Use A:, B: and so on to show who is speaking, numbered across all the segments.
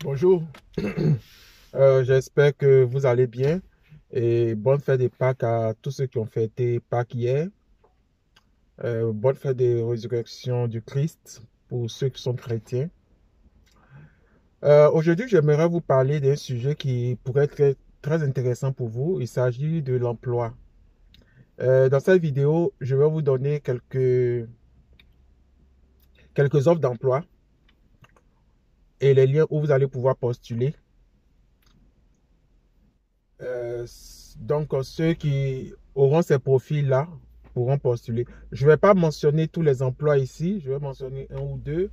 A: Bonjour, j'espère que vous allez bien et bonne fête de Pâques à tous ceux qui ont fêté Pâques hier. Bonne fête de résurrection du Christ pour ceux qui sont chrétiens. Aujourd'hui, j'aimerais vous parler d'un sujet qui pourrait être très intéressant pour vous. Il s'agit de l'emploi. Dans cette vidéo, je vais vous donner quelques offres d'emploi et les liens où vous allez pouvoir postuler. Euh, donc, ceux qui auront ces profils-là pourront postuler. Je ne vais pas mentionner tous les emplois ici, je vais mentionner un ou deux.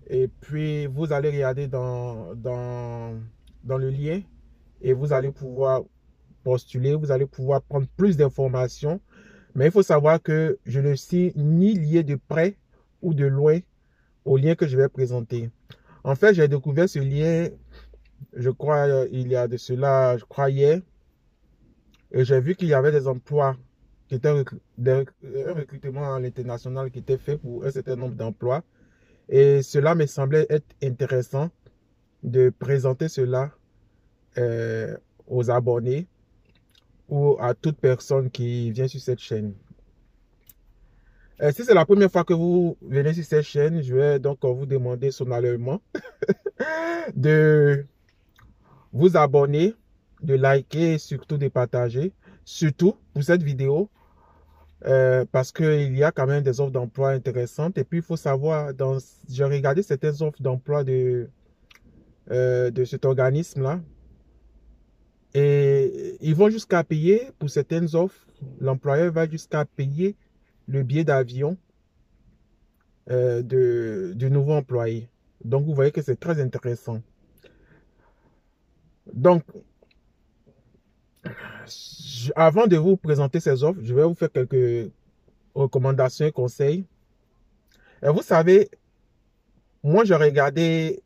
A: Et puis, vous allez regarder dans le lien et vous allez pouvoir postuler, vous allez pouvoir prendre plus d'informations. Mais il faut savoir que je ne suis ni lié de près ou de loin au lien que je vais présenter. En fait, j'ai découvert ce lien, je crois, il y a de cela, je crois, hier. Et j'ai vu qu'il y avait des emplois qui étaient un recrutement à l'international qui était fait pour un certain nombre d'emplois. Et cela me semblait être intéressant de présenter cela euh, aux abonnés ou à toute personne qui vient sur cette chaîne. Si c'est la première fois que vous venez sur cette chaîne, je vais donc vous demander solennellement de vous abonner, de liker et surtout de partager. Surtout pour cette vidéo, parce qu'il y a quand même des offres d'emploi intéressantes. Et puis, il faut savoir, j'ai regardé certaines offres d'emploi de cet organisme-là. Et ils vont jusqu'à payer, pour certaines offres, l'employeur va jusqu'à payer le billet d'avion du nouveau employé. Donc, vous voyez que c'est très intéressant. Donc, avant de vous présenter ces offres, je vais vous faire quelques recommandations et conseils. Et vous savez, moi, j'ai regardé.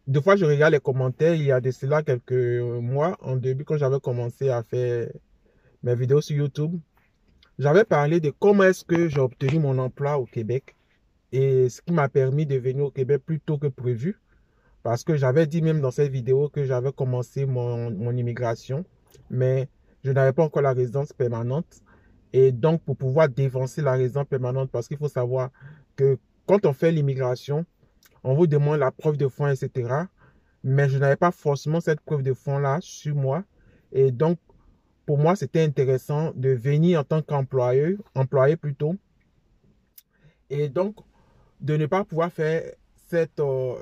A: Des fois, je regarde les commentaires. Il y a de cela quelques mois, en début, quand j'avais commencé à faire mes vidéos sur YouTube, j'avais parlé de comment est-ce que j'ai obtenu mon emploi au Québec et ce qui m'a permis de venir au Québec plus tôt que prévu. Parce que j'avais dit même dans cette vidéo que j'avais commencé mon immigration, mais je n'avais pas encore la résidence permanente. Et donc, pour pouvoir dévancer la résidence permanente, parce qu'il faut savoir que quand on fait l'immigration, on vous demande la preuve de fonds, etc. Mais je n'avais pas forcément cette preuve de fonds-là sur moi. Et donc, pour moi, c'était intéressant de venir en tant employé plutôt, et donc de ne pas pouvoir faire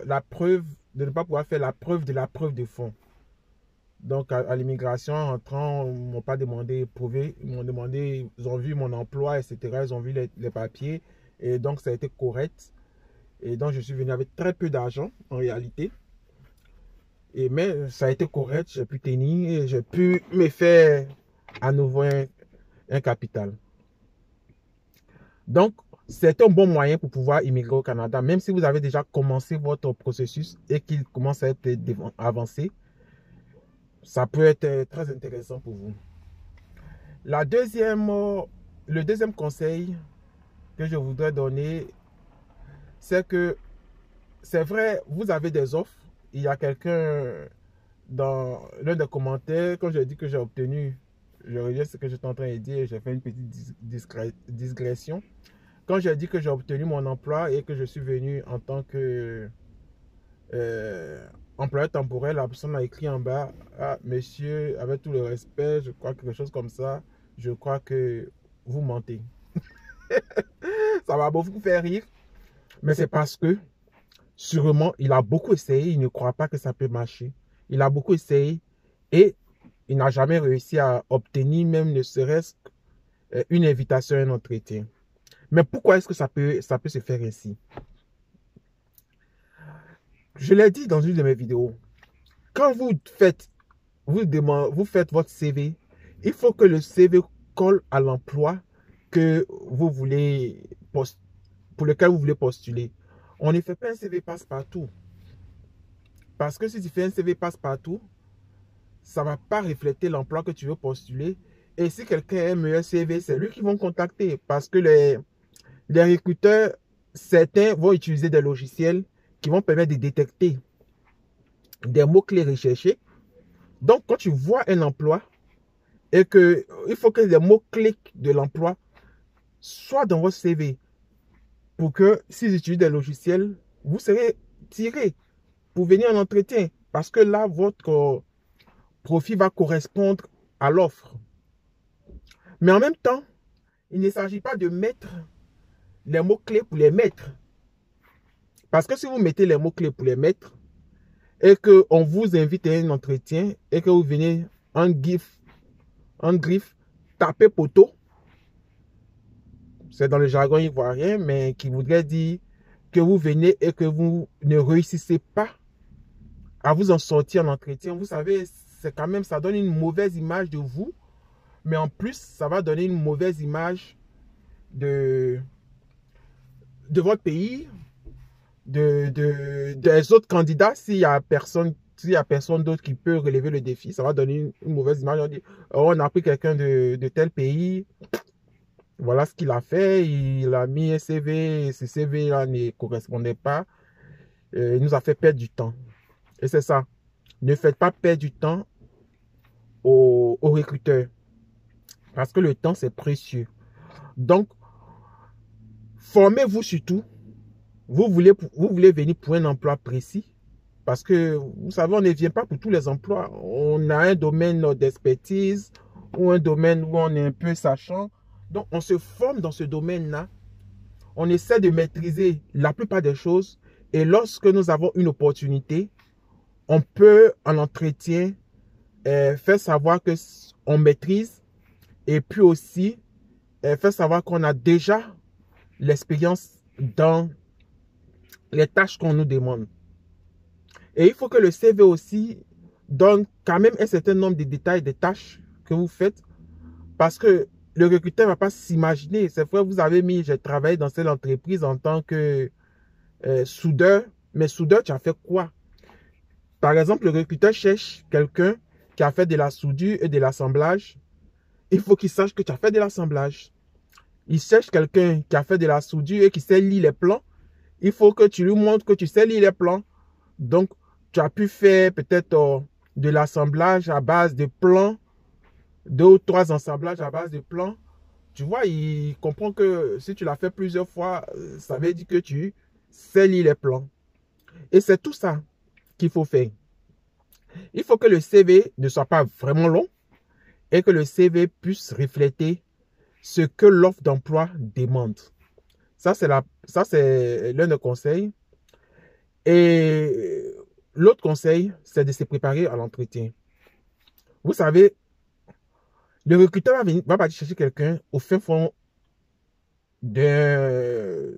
A: la preuve, de ne pas pouvoir faire la preuve de la preuve de fonds. Donc, à l'immigration, en entrant, ils ne m'ont pas demandé prouver, ils m'ont demandé, ils ont vu mon emploi, etc. Ils ont vu les papiers, et donc ça a été correct. Et donc, je suis venu avec très peu d'argent, en réalité. Mais ça a été correct, j'ai pu tenir et j'ai pu me faire à nouveau un capital. Donc, c'est un bon moyen pour pouvoir immigrer au Canada, même si vous avez déjà commencé votre processus et qu'il commence à être avancé, ça peut être très intéressant pour vous. La deuxième, le deuxième conseil que je voudrais donner, c'est que c'est vrai, vous avez des offres. Il y a quelqu'un dans l'un des commentaires, quand j'ai dit que j'ai obtenu, je reviens ce que j'étais en train de dire, j'ai fait une petite digression. Quand j'ai dit que j'ai obtenu mon emploi et que je suis venu en tant que employeur temporaire, la personne a écrit en bas, ah, monsieur, avec tout le respect, je crois quelque chose comme ça, je crois que vous mentez. Ça va beaucoup faire rire, mais c'est parce que sûrement il a beaucoup essayé, il ne croit pas que ça peut marcher. Il a beaucoup essayé et il n'a jamais réussi à obtenir même ne serait-ce qu'une invitation à un entretien. Mais pourquoi est-ce que ça peut se faire ainsi? Je l'ai dit dans une de mes vidéos. Quand vous faites votre CV, il faut que le CV colle à l'emploi que vous voulez pour lequel vous voulez postuler. On ne fait pas un CV passe-partout. Parce que si tu fais un CV passe-partout, ça ne va pas refléter l'emploi que tu veux postuler. Et si quelqu'un a un meilleur CV, c'est lui qui vont contacter. Parce que les recruteurs, certains vont utiliser des logiciels qui vont permettre de détecter des mots-clés recherchés. Donc, quand tu vois un emploi et que il faut que les mots-clés de l'emploi soient dans votre CV pour que si vous utilisez des logiciels, vous serez tiré pour venir en entretien parce que là, votre profil va correspondre à l'offre. Mais en même temps, il ne s'agit pas de mettre les mots-clés pour les mettre. Parce que si vous mettez les mots-clés pour les mettre et qu'on vous invite à un entretien et que vous venez en griffe, taper poteau, c'est dans le jargon ivoirien, mais qui voudrait dire que vous venez et que vous ne réussissez pas à vous en sortir en entretien. Vous savez, c'est quand même, ça donne une mauvaise image de vous, mais en plus, ça va donner une mauvaise image de votre pays, des autres candidats. S'il y a personne d'autre qui peut relever le défi, ça va donner une mauvaise image. On dit, oh, on a pris quelqu'un de tel pays, voilà ce qu'il a fait, il a mis un CV, ce CV-là ne correspondait pas, il nous a fait perdre du temps. Et c'est ça, ne faites pas perdre du temps aux recruteurs, parce que le temps, c'est précieux. Donc, formez-vous surtout. Vous voulez venir pour un emploi précis, parce que, vous savez, on ne vient pas pour tous les emplois. On a un domaine d'expertise ou un domaine où on est un peu sachant. Donc, on se forme dans ce domaine-là. On essaie de maîtriser la plupart des choses. Et lorsque nous avons une opportunité, on peut, en entretien, faire savoir qu'on maîtrise et puis aussi faire savoir qu'on a déjà l'expérience dans les tâches qu'on nous demande. Et il faut que le CV aussi donne quand même un certain nombre de détails des tâches que vous faites, parce que le recruteur ne va pas s'imaginer. C'est vrai, vous avez mis, j'ai travaillé dans cette entreprise en tant que soudeur, mais soudeur, tu as fait quoi? Par exemple, le recruteur cherche quelqu'un qui a fait de la soudure et de l'assemblage. Il faut qu'il sache que tu as fait de l'assemblage. Il cherche quelqu'un qui a fait de la soudure et qui sait lire les plans. Il faut que tu lui montres que tu sais lire les plans. Donc, tu as pu faire peut-être de l'assemblage à base de plans, 2 ou 3 assemblages à base de plans. Tu vois, il comprend que si tu l'as fait plusieurs fois, ça veut dire que tu sais lire les plans. Et c'est tout ça qu'il faut faire. Il faut que le CV ne soit pas vraiment long et que le CV puisse refléter ce que l'offre d'emploi demande. Ça, c'est l'un des conseils. Et l'autre conseil, c'est de se préparer à l'entretien. Vous savez, le recruteur va partir chercher quelqu'un au fin fond d'un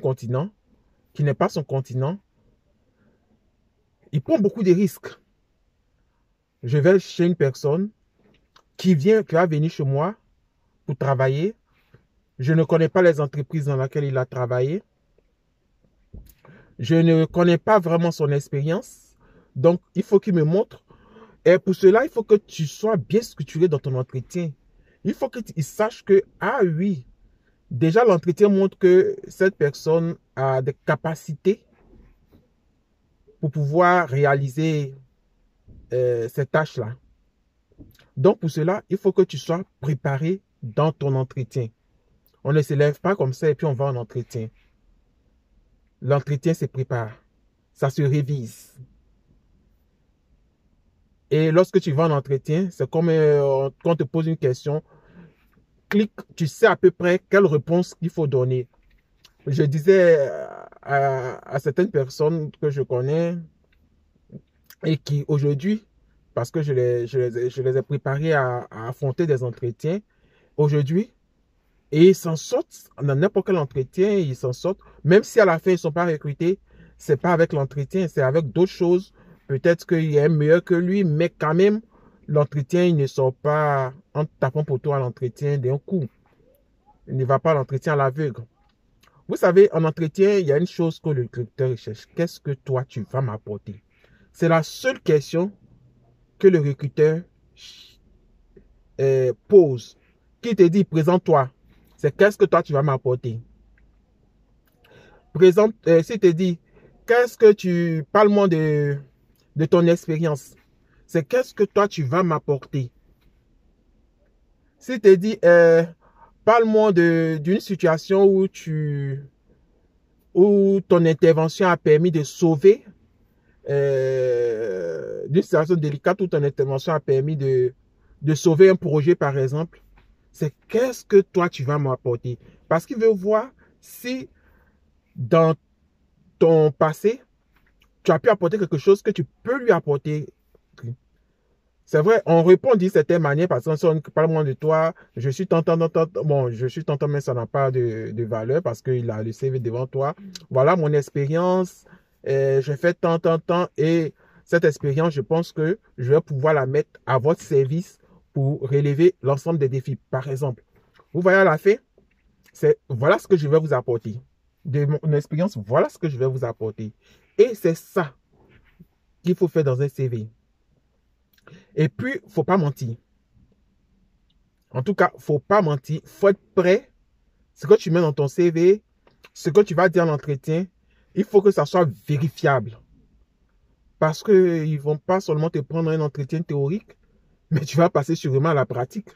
A: continent qui n'est pas son continent. Il prend beaucoup de risques. Je vais chez une personne qui va venir chez moi pour travailler. Je ne connais pas les entreprises dans lesquelles il a travaillé. Je ne connais pas vraiment son expérience. Donc, il faut qu'il me montre. Et pour cela, il faut que tu sois bien structuré dans ton entretien. Il faut qu'il sache que, ah oui, déjà l'entretien montre que cette personne a des capacités pour pouvoir réaliser ces tâches-là. Donc, pour cela, il faut que tu sois préparé dans ton entretien. On ne se lève pas comme ça et puis on va en entretien. L'entretien se prépare. Ça se révise. Et lorsque tu vas en entretien, c'est comme quand on te pose une question, clique, tu sais à peu près quelle réponse il faut donner. Je disais à certaines personnes que je connais et qui aujourd'hui, parce que je les ai préparés à affronter des entretiens, aujourd'hui, et ils s'en sortent dans n'importe quel entretien, ils s'en sortent. Même si à la fin, ils ne sont pas recrutés, ce n'est pas avec l'entretien, c'est avec d'autres choses. Peut-être qu'il est meilleur que lui, mais quand même, l'entretien, il ne sort pas en tapant pour toi à l'entretien d'un coup. Il ne va pas à l'entretien à l'aveugle. Vous savez, en entretien, il y a une chose que le recruteur cherche. Qu'est-ce que toi, tu vas m'apporter? C'est la seule question que le recruteur pose. Qui te dit, présente-toi. C'est qu'est-ce que toi, tu vas m'apporter? S'il te dit, qu'est-ce que tu... Parle-moi de de ton expérience. C'est qu'est-ce que toi, tu vas m'apporter. Si tu te dis, parle-moi d'une situation où ton intervention a permis de sauver, d'une situation délicate où ton intervention a permis de sauver un projet, par exemple. C'est qu'est-ce que toi, tu vas m'apporter. Parce qu'il veut voir si dans ton passé, tu as pu apporter quelque chose que tu peux lui apporter. C'est vrai, on répond d'une certaine manière parce qu'on parle moins de toi. Je suis tentant, bon, je suis tentant, mais ça n'a pas de valeur parce qu'il a le CV devant toi. Voilà mon expérience. J'ai fait tant, et cette expérience, je pense que je vais pouvoir la mettre à votre service pour relever l'ensemble des défis. Par exemple, vous voyez à la fin, voilà ce que je vais vous apporter. De mon expérience, voilà ce que je vais vous apporter. Et c'est ça qu'il faut faire dans un CV. Et puis, il ne faut pas mentir. En tout cas, il ne faut pas mentir. Il faut être prêt. Ce que tu mets dans ton CV, ce que tu vas dire en entretien, il faut que ça soit vérifiable. Parce qu'ils ne vont pas seulement te prendre un entretien théorique, mais tu vas passer sûrement à la pratique.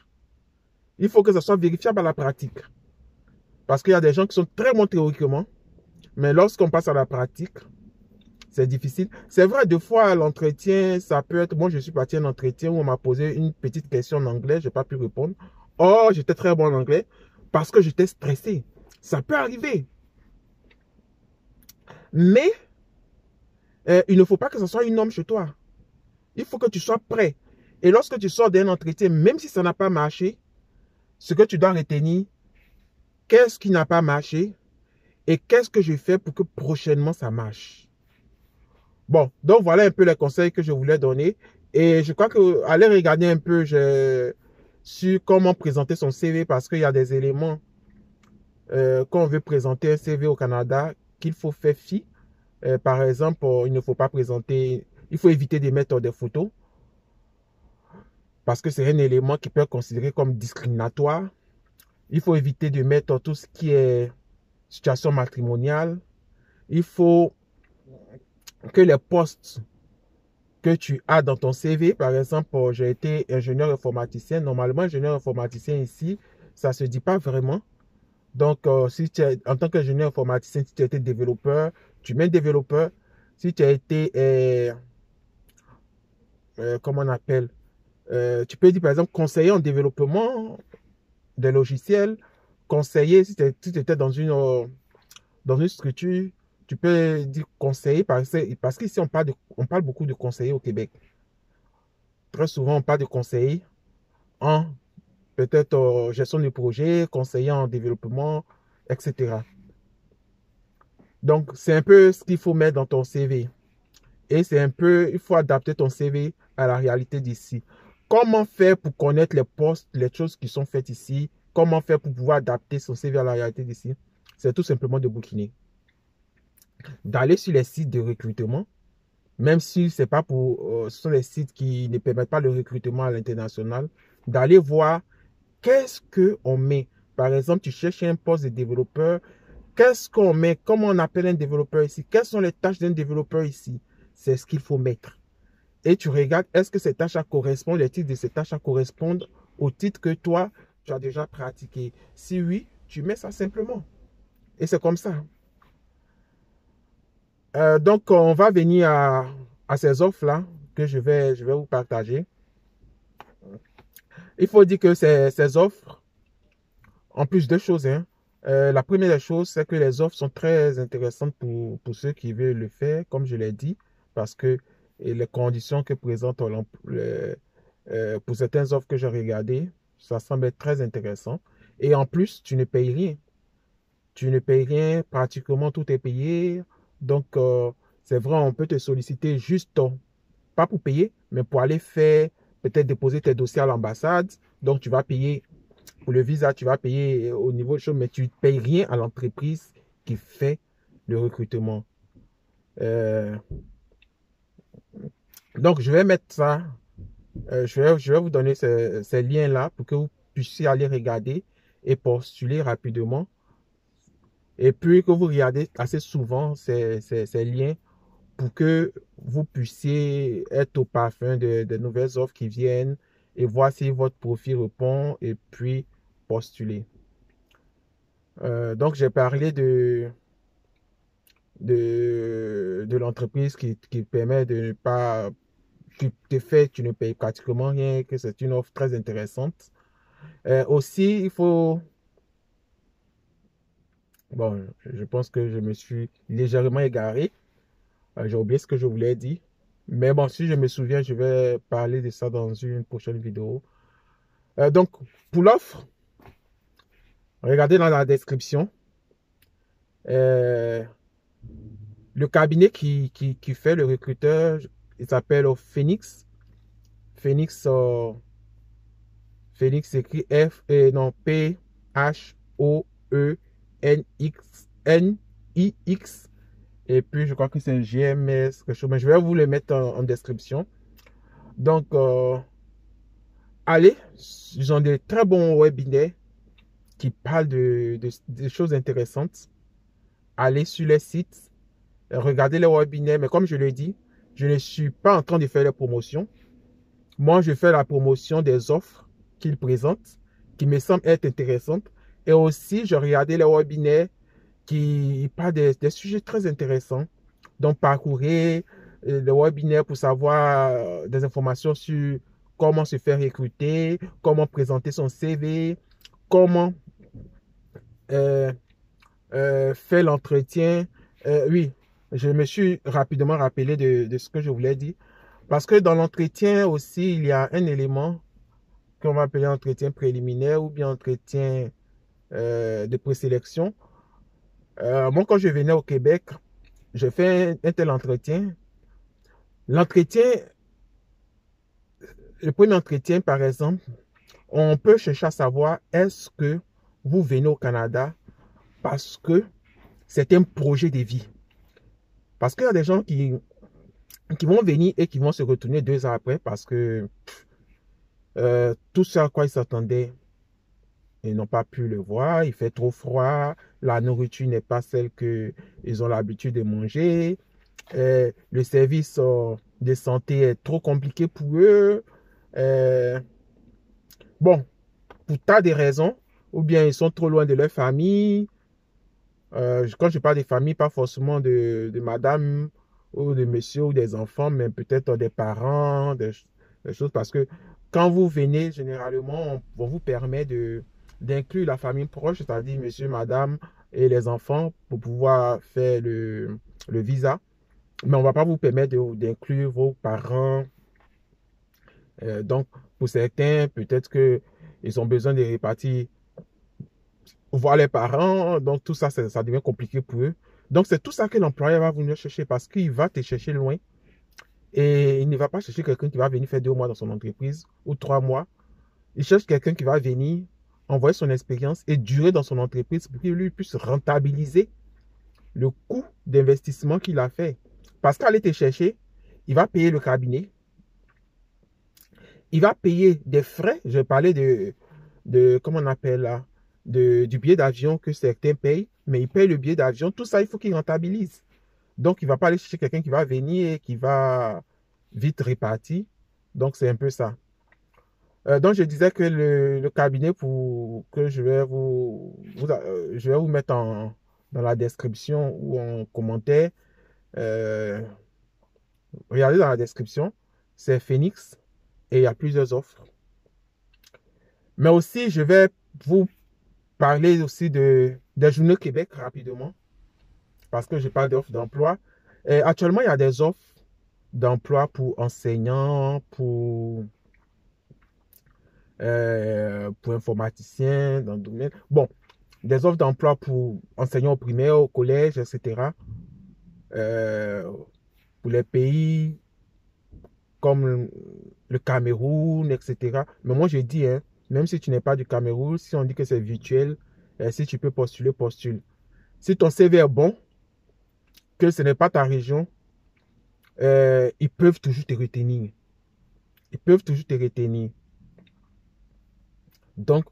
A: Il faut que ça soit vérifiable à la pratique. Parce qu'il y a des gens qui sont très bons théoriquement, mais lorsqu'on passe à la pratique, c'est difficile. C'est vrai, des fois, l'entretien, ça peut être... Moi, je suis parti à un entretien où on m'a posé une petite question en anglais, je n'ai pas pu répondre. Oh, j'étais très bon en anglais parce que j'étais stressé. Ça peut arriver. Mais, il ne faut pas que ce soit une norme chez toi. Il faut que tu sois prêt. Et lorsque tu sors d'un entretien, même si ça n'a pas marché, ce que tu dois retenir, qu'est-ce qui n'a pas marché et qu'est-ce que je fais pour que prochainement ça marche. Bon, donc voilà un peu les conseils que je voulais donner. Et je crois que allez regarder un peu sur comment présenter son CV parce qu'il y a des éléments quand on veut présenter un CV au Canada qu'il faut faire fi. Par exemple, il ne faut pas présenter, il faut éviter de mettre des photos parce que c'est un élément qui peut être considéré comme discriminatoire. Il faut éviter de mettre tout ce qui est situation matrimoniale. Il faut que les postes que tu as dans ton CV, par exemple, j'ai été ingénieur informaticien. Normalement, ingénieur informaticien ici, ça ne se dit pas vraiment. Donc, si tu es, en tant qu'ingénieur informaticien, si tu as été développeur, tu mets développeur. Si tu as été, comment on appelle, tu peux dire par exemple conseiller en développement des logiciels, conseiller si tu étais dans une structure, tu peux dire conseiller parce qu'ici on parle beaucoup de conseillers au Québec. Très souvent on parle de conseiller en peut-être gestion de projet, conseiller en développement, etc. Donc c'est un peu ce qu'il faut mettre dans ton CV. Et c'est un peu, il faut adapter ton CV à la réalité d'ici. Comment faire pour connaître les postes, les choses qui sont faites ici? Comment faire pour pouvoir adapter son CV à la réalité d'ici? C'est tout simplement de bouquiner. D'aller sur les sites de recrutement, même si c'est pas pour, ce sont les sites qui ne permettent pas le recrutement à l'international, d'aller voir qu'est-ce qu'on met. Par exemple, tu cherches un poste de développeur, qu'est-ce qu'on met? Comment on appelle un développeur ici? Quelles sont les tâches d'un développeur ici? C'est ce qu'il faut mettre. Et tu regardes, est-ce que ces tâches correspondent, les titres de ces tâches correspondent au titre que toi, tu as déjà pratiqué. Si oui, tu mets ça simplement. Et c'est comme ça. Donc, on va venir à ces offres-là que je vais vous partager. Il faut dire que ces offres, en plus de choses, hein, la première des choses, c'est que les offres sont très intéressantes pour ceux qui veulent le faire, comme je l'ai dit, parce que les conditions que présente pour certaines offres que j'ai regardées, ça semble être très intéressant. Et en plus, tu ne payes rien. Tu ne payes rien, pratiquement tout est payé. Donc, c'est vrai, on peut te solliciter juste, pas pour payer, mais pour aller faire, peut-être déposer tes dossiers à l'ambassade. Donc, tu vas payer pour le visa, tu vas payer au niveau de choses, mais tu ne payes rien à l'entreprise qui fait le recrutement. Donc, je vais mettre ça. Je vais vous donner ces liens-là pour que vous puissiez aller regarder et postuler rapidement. Et puis que vous regardez assez souvent ces liens pour que vous puissiez être au parfum de nouvelles offres qui viennent et voir si votre profil répond et puis postuler. Donc, j'ai parlé de l'entreprise qui permet de ne pas, tu ne payes pratiquement rien, que c'est une offre très intéressante. Aussi, il faut, bon, je pense que je me suis légèrement égaré. J'ai oublié ce que je voulais dire. Mais bon, si je me souviens, je vais parler de ça dans une prochaine vidéo. Donc, pour l'offre, regardez dans la description. Euh, le cabinet qui fait le recruteur, il s'appelle Phoenix. Phoenix, Phoenix écrit F, non, P-H-O-E-N-X-N-I-X. Et puis, je crois que c'est GMS, quelque chose. Mais je vais vous le mettre en description. Donc, allez, ils ont des très bons webinaires qui parlent de choses intéressantes. Allez sur les sites, regardez les webinaires. Mais comme je l'ai dit, je ne suis pas en train de faire les promotions. Moi, je fais la promotion des offres qu'ils présentent, qui me semblent être intéressantes. Et aussi, je regardais les webinaires qui parlent des sujets très intéressants. Donc, parcourez le webinaire pour savoir des informations sur comment se faire recruter, comment présenter son CV, comment euh, faire l'entretien. Oui, je me suis rapidement rappelé de ce que je voulais dire. Parce que dans l'entretien aussi, il y a un élément qu'on va appeler entretien préliminaire ou bien entretien de présélection. Moi, quand je venais au Québec, je fais un tel entretien. L'entretien, le premier entretien, par exemple, on peut chercher à savoir est-ce que vous venez au Canada parce que c'est un projet de vie. Parce qu'il y a des gens qui vont venir et qui vont se retourner 2 ans après parce que tout ce à quoi ils s'attendaient, ils n'ont pas pu le voir. Il fait trop froid, la nourriture n'est pas celle qu'ils ont l'habitude de manger. Le service de santé est trop compliqué pour eux. Bon, pour tas de raisons, ou bien ils sont trop loin de leur famille. Quand je parle de famille, pas forcément de madame ou de monsieur ou des enfants, mais peut-être des parents, des choses. Parce que quand vous venez, généralement, on vous permet d'inclure la famille proche, c'est-à-dire monsieur, madame et les enfants pour pouvoir faire le visa. Mais on ne va pas vous permettre d'inclure vos parents. Donc, pour certains, peut-être qu'ils ont besoin de répartir voir les parents, donc tout ça, ça devient compliqué pour eux. Donc, c'est tout ça que l'employeur va venir chercher parce qu'il va te chercher loin et il ne va pas chercher quelqu'un qui va venir faire 2 mois dans son entreprise ou 3 mois. Il cherche quelqu'un qui va venir envoyer son expérience et durer dans son entreprise pour qu'il lui puisse rentabiliser le coût d'investissement qu'il a fait. Parce qu'aller te chercher, il va payer le cabinet, il va payer des frais. Je parlais comment on appelle là, du billet d'avion que certains payent, mais ils payent le billet d'avion. Tout ça, il faut qu'ils rentabilisent. Donc, il ne va pas aller chercher quelqu'un qui va venir et qui va vite répartir. Donc, c'est un peu ça. Donc, je disais que le cabinet que je vais vous mettre dans la description ou en commentaire. Euh, Regardez dans la description. C'est Phoenix et il y a plusieurs offres. Mais aussi, je vais vous parler aussi des journées Québec rapidement, parce que je parle d'offres d'emploi. Actuellement, il y a des offres d'emploi pour enseignants, pour informaticiens dans le domaine. Bon, des offres d'emploi pour enseignants au primaire, au collège, etc. Pour les pays comme le Cameroun, etc. Mais moi, je dis, hein, même si tu n'es pas du Cameroun, si on dit que c'est virtuel, si tu peux postuler, postule. Si ton CV est bon, que ce n'est pas ta région, ils peuvent toujours te retenir. Ils peuvent toujours te retenir. Donc,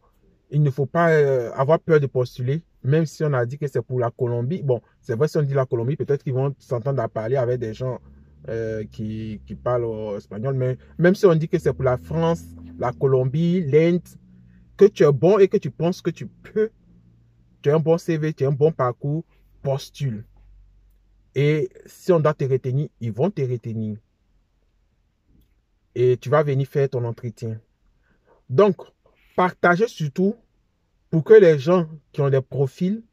A: il ne faut pas avoir peur de postuler. même si on a dit que c'est pour la Colombie, bon, c'est vrai si on dit la Colombie, peut-être qu'ils vont s'entendre à parler avec des gens qui parlent espagnol, mais même si on dit que c'est pour la France, la Colombie, l'Inde, que tu es bon et que tu penses que tu peux, tu as un bon CV, tu as un bon parcours, postule. Et si on doit te retenir, ils vont te retenir. Et tu vas venir faire ton entretien. Donc, partagez surtout pour que les gens qui ont des profils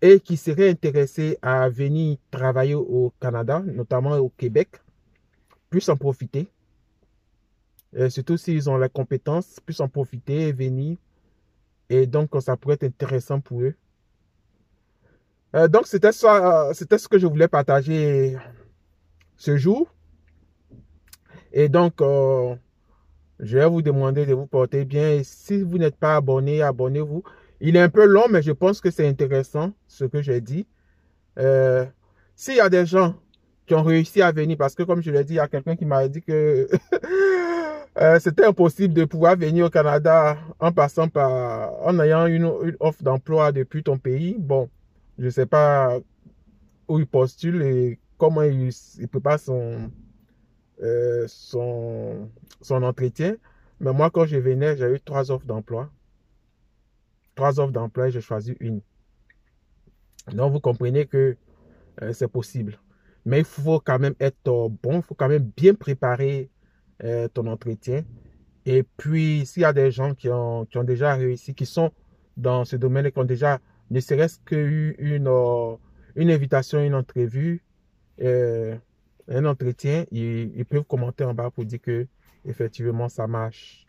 A: et qui seraient intéressés à venir travailler au Canada, notamment au Québec, puissent en profiter. Et surtout s'ils ont la compétence, puissent en profiter et venir. Et donc, ça pourrait être intéressant pour eux. Donc, c'était ça, c'était ce que je voulais partager ce jour. Et donc, je vais vous demander de vous porter bien. Et si vous n'êtes pas abonné, abonnez-vous. Il est un peu long, mais je pense que c'est intéressant ce que j'ai dit. S'il y a des gens qui ont réussi à venir, parce que comme je l'ai dit, il y a quelqu'un qui m'a dit que c'était impossible de pouvoir venir au Canada en ayant une offre d'emploi depuis ton pays. Bon, je ne sais pas où il postule et comment il prépare son entretien. Mais moi, quand je venais, j'ai eu 3 offres d'emploi. 3 offres d'emploi et j'ai choisi une. Donc, vous comprenez que c'est possible. Mais il faut quand même être bon, il faut quand même bien préparer ton entretien. Et puis, s'il y a des gens qui ont déjà réussi, qui sont dans ce domaine et qui ont déjà, ne serait-ce qu'eu une invitation, une entrevue, un entretien, ils peuvent commenter en bas pour dire que effectivement ça marche.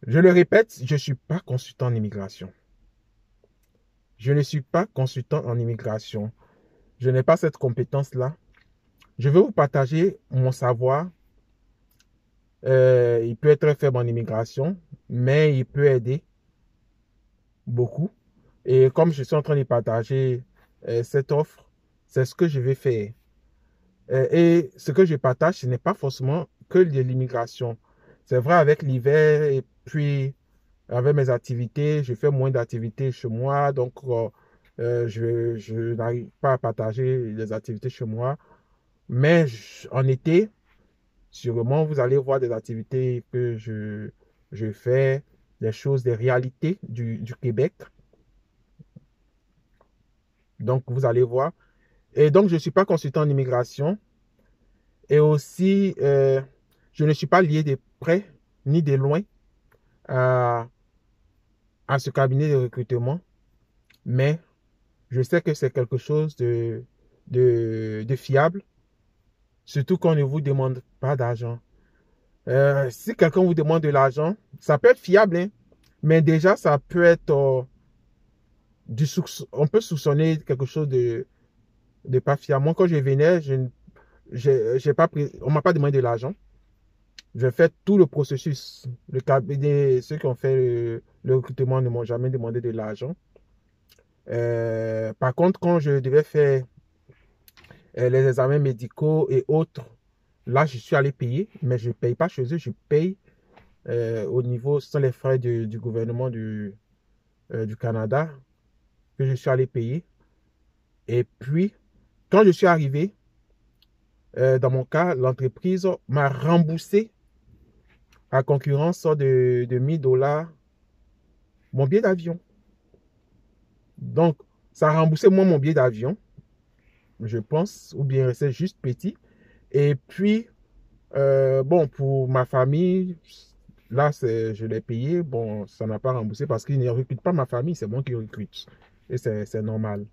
A: Je le répète, je ne suis pas consultant en immigration. Je ne suis pas consultant en immigration. Je n'ai pas cette compétence-là. Je vais vous partager mon savoir. Il peut être faible en immigration, mais il peut aider beaucoup. Et comme je suis en train de partager cette offre, c'est ce que je vais faire. Et ce que je partage, ce n'est pas forcément que de l'immigration. C'est vrai avec l'hiver et puis avec mes activités, je fais moins d'activités chez moi, donc je n'arrive pas à partager les activités chez moi. Mais en été, sûrement, vous allez voir des activités que je fais, des choses, des réalités du Québec. Donc, vous allez voir. Et donc, je ne suis pas consultant en immigration. Et aussi, je ne suis pas lié de près ni de loin à, à ce cabinet de recrutement. Mais je sais que c'est quelque chose de fiable. Surtout qu'on ne vous demande pas d'argent. Si quelqu'un vous demande de l'argent, ça peut être fiable, hein, mais déjà, ça peut être on peut soupçonner quelque chose de pas fiable. Moi, quand je venais, j'ai pas pris, on m'a pas demandé de l'argent. Je fais tout le processus. Le cabinet, ceux qui ont fait le recrutement ne m'ont jamais demandé de l'argent. Par contre, quand je devais faire les examens médicaux et autres, là, je suis allé payer, mais je ne paye pas chez eux, je paye au niveau, ce sont les frais du gouvernement du Canada que je suis allé payer. Et puis, quand je suis arrivé, dans mon cas, l'entreprise m'a remboursé à concurrence de 1000 $ mon billet d'avion. Donc, ça a remboursé moi mon billet d'avion, je pense, ou bien c'est juste petit. Et puis, bon, pour ma famille, là, je l'ai payé. Bon, ça n'a pas remboursé parce qu'ils ne recrutent pas ma famille, c'est moi qui recrute. Et c'est normal.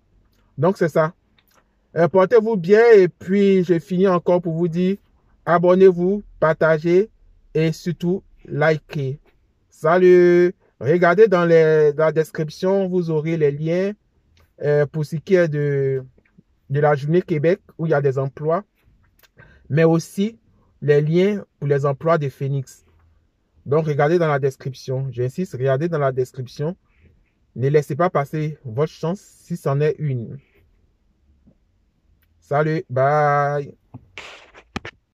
A: Donc, c'est ça. Portez-vous bien et puis je finis encore pour vous dire, abonnez-vous, partagez et surtout, likez. Salut! Regardez dans la description, vous aurez les liens pour ce qui est de la journée Québec où il y a des emplois, mais aussi les liens pour les emplois de Phoenix. Donc, regardez dans la description. J'insiste, regardez dans la description. Ne laissez pas passer votre chance si c'en est une. Salut, bye.